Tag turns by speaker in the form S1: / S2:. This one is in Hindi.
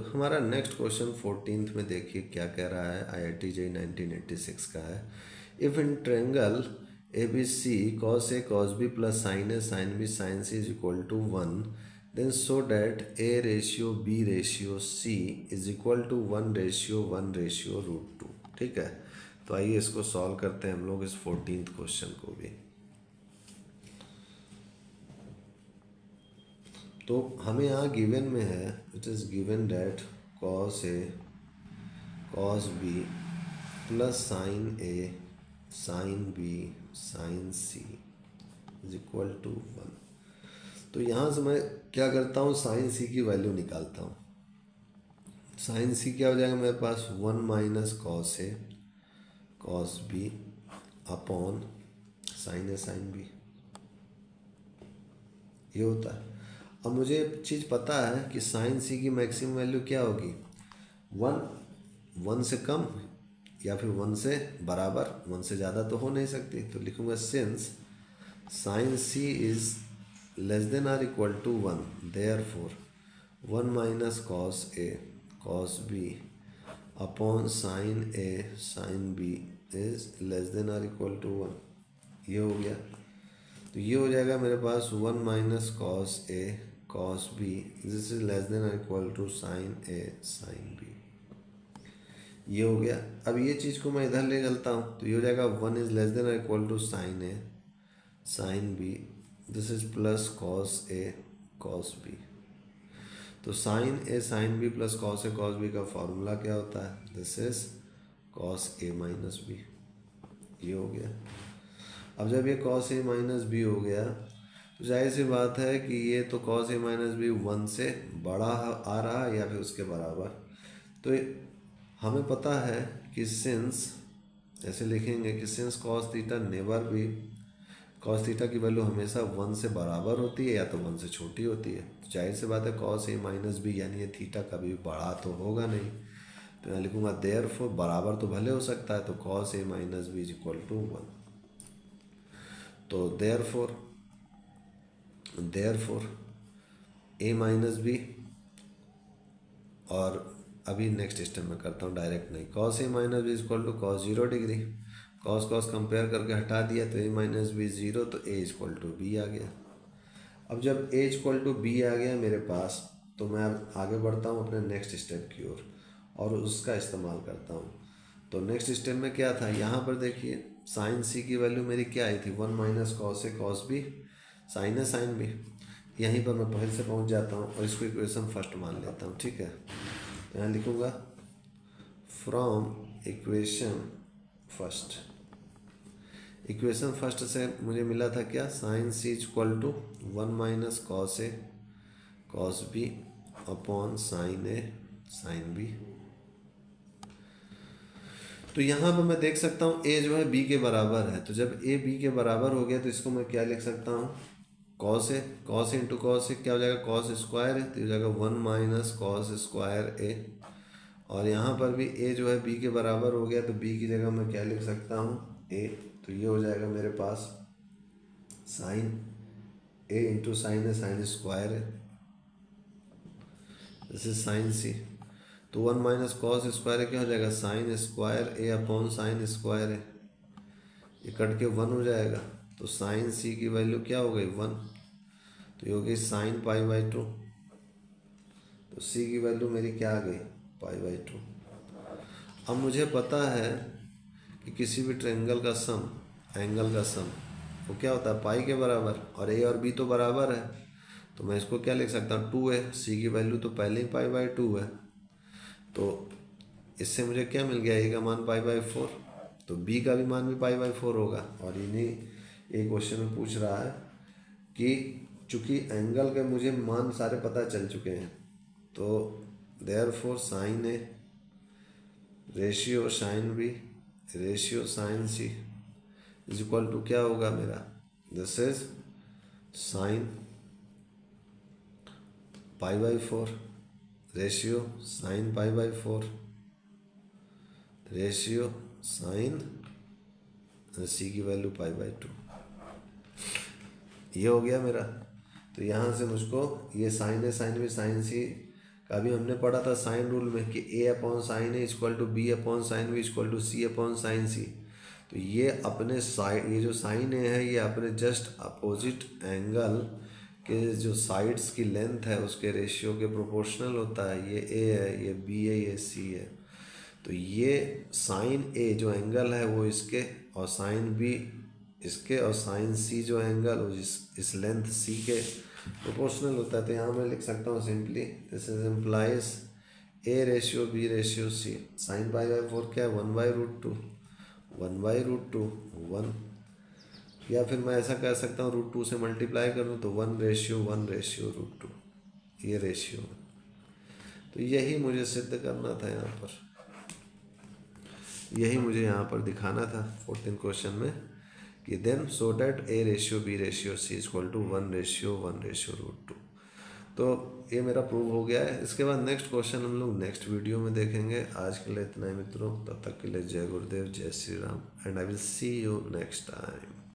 S1: हमारा नेक्स्ट क्वेश्चन 14th में देखिए क्या कह रहा है। IIT JEE 1986 का है। If in triangle ABC cos A cos B plus sin A sin B sin C is equal to 1, then show that A ratio B ratio C is equal to 1 ratio 1 ratio root 2। ठीक है, तो आइए इसको सॉल्व करते हैं हम लोग इस 14th क्वेश्चन को भी। तो हमें यहाँ गिवन में है, it is given that cos A cos B plus sin A sin B sin C is equal to 1। तो यहाँ से मैं क्या करता हूँ, sin C की वैल्यू निकालता हूँ। sin C क्या हो जाएगा मेरे पास, 1 minus cos A cos B upon sin A sin B, ये होता है। अब मुझे चीज़ पता है कि sin C की मैक्सिमम वैल्यू क्या होगी, 1 से कम या फिर 1 से बराबर, 1 से ज़्यादा तो हो नहीं सकती। तो लिखूँगा since sin C is less than or equal to 1, therefore 1 minus cos A cos B upon sin A sin B is less than or equal to 1। ये हो गया। तो ये हो जाएगा मेरे पास 1 minus cos A cos B this is less than or equal to sin A sin B। ये हो गया। अब ये चीज़ को मैं इधर ले चलता हूँ तो ये हो जाएगा 1 is less than or equal to sin A sin B this is plus cos A cos B। तो sin A sin B plus cos A cos B का फॉर्मूला क्या होता है, this is cos A minus B। ये हो गया। अब जब ये cos A माइनस B हो गया तो जाहिर सी बात है कि ये तो cos A माइनस B 1 से बड़ा आ रहा है या फिर उसके बराबर। तो हमें पता है कि सिंस, ऐसे लिखेंगे कि सिंस cos थीटा नेवर भी, cos थीटा की वैल्यू हमेशा 1 से बराबर होती है या तो 1 से छोटी होती है। तो जाहिर सी बात है cos A माइनस B यानी ये थीटा कभी बड़ा तो होगा नहीं। तो मैं लिखूँगा देयरफॉर, बराबर तो भले हो सकता है, तो cos A minus B is equal to 1। तो देयरफॉर A माइनस B, और अभी नेक्स्ट स्टेप में करता हूँ, डायरेक्ट नहीं। cos A minus B is equal to cos 0 degree, cos compare करके हटा दिया तो A माइनस B 0, तो A is equal to B आ गया। अब जब A is equal to B आ गया मेरे पास, तो मैं अब आगे बढ़ता हूँ अपने नेक्स्ट स्टेप की ओर और उसका इस्तेमाल करता हूँ। तो नेक्स्ट स्टेप में क्या था, यहाँ पर देखिए sin C की वैल्यू मेरी क्या आई थी, 1 minus cos A cos B sin A sin B। यहीं पर मैं पहले से पहुँच जाता हूँ और इसको इक्वेशन फर्स्ट मान लेता हूँ। ठीक है, यहाँ लिखूँगा फ्रॉम इक्वेशन फर्स्ट से मुझे मिला था क्या, sin C equal to 1 minus cos A cos B upon sin A sin B। तो यहाँ पर मैं देख सकता हूँ A जो है B के बराबर है। तो जब A B के बराबर हो गया तो इसको मैं क्या लिख सकता हूँ, cos इंटू cos क्या हो जाएगा, cos स्क्वायर है तो हो जाएगा 1 माइनस cos स्क्वायर A। और यहाँ पर भी A जो है B के बराबर हो गया तो B की जगह मैं क्या लिख सकता हूँ, A। तो ये हो जाएगा मेरे पास साइन A इंटू साइन है, साइन स्क्वायर है, दिस इज साइन C। तो 1 माइनस कॉस स्क्वायर क्या हो जाएगा, sine square A upon sine square है, ये कट के 1 हो जाएगा। तो साइन C की वैल्यू क्या हो गई, 1। तो ये हो गई साइन पाई बाई 2। तो C की वैल्यू मेरी क्या आ गई, पाई बाई 2। अब मुझे पता है कि किसी भी ट्रायंगल का सम, एंगल का सम वो क्या होता है, पाई के बराबर, और A और B तो बराबर है। तो मैं इसको क्या लिख सकता हूँ, 2 है। C की वैल्यू तो पहले ही पाई बाई 2 है। तो इससे मुझे क्या मिल गया, A का मान पाई बाई 4, तो B का भी मान भी पाई बाई 4 होगा। और इन्हीं एक क्वेश्चन में पूछ रहा है कि चूँकि एंगल के मुझे मान सारे पता चल चुके हैं, तो therefore sine A ratio sine B ratio sine C is equal to क्या होगा मेरा, this is sine pi by 4 ratio sine pi by 4 ratio sine C की वैल्यू पाई बाई 2। ये हो गया मेरा। तो यहाँ से मुझको ये साइन है, साइन भी साइन C अभी हमने पढ़ा था साइन रूल में कि A upon sine A equal to B upon sine B equal to C upon sine C. तो ये अपने साइड, ये जो साइन ए है ये अपने जस्ट अपोजिट एंगल के जो साइड्स की लेंथ है उसके रेशियो के प्रोपोर्शनल होता है। ये ए है, ये बी है, ये सी है। तो ये साइन ए जो एंगल है वो इसके, और साइन बी इसके, और साइन सी जो एंगल वो इस लेंथ सी के प्रोपोर्शनल होता है। तो यहाँ मैं लिख सकता हूँ simply this is implies A ratio B ratio C. Sine pi by 4 क्या है, 1/√2, 1/√2 1। या फिर मैं ऐसा कर सकता हूँ √2 से मल्टीप्लाई कर दूँ तो 1/1/√2 ये रेशियो। तो यही मुझे सिद्ध करना था यहाँ पर, यही मुझे यहाँ पर दिखाना था 14 क्वेश्चन में कि then so that A ratio B ratio C equal to 1/1/√2। तो ये मेरा प्रूव हो गया है। इसके बाद नेक्स्ट क्वेश्चन हम लोग नेक्स्ट वीडियो में देखेंगे। आज के लिए इतना ही मित्रों, तब तक के लिए जय गुरुदेव, जय Shri Ram, and I will see you next time.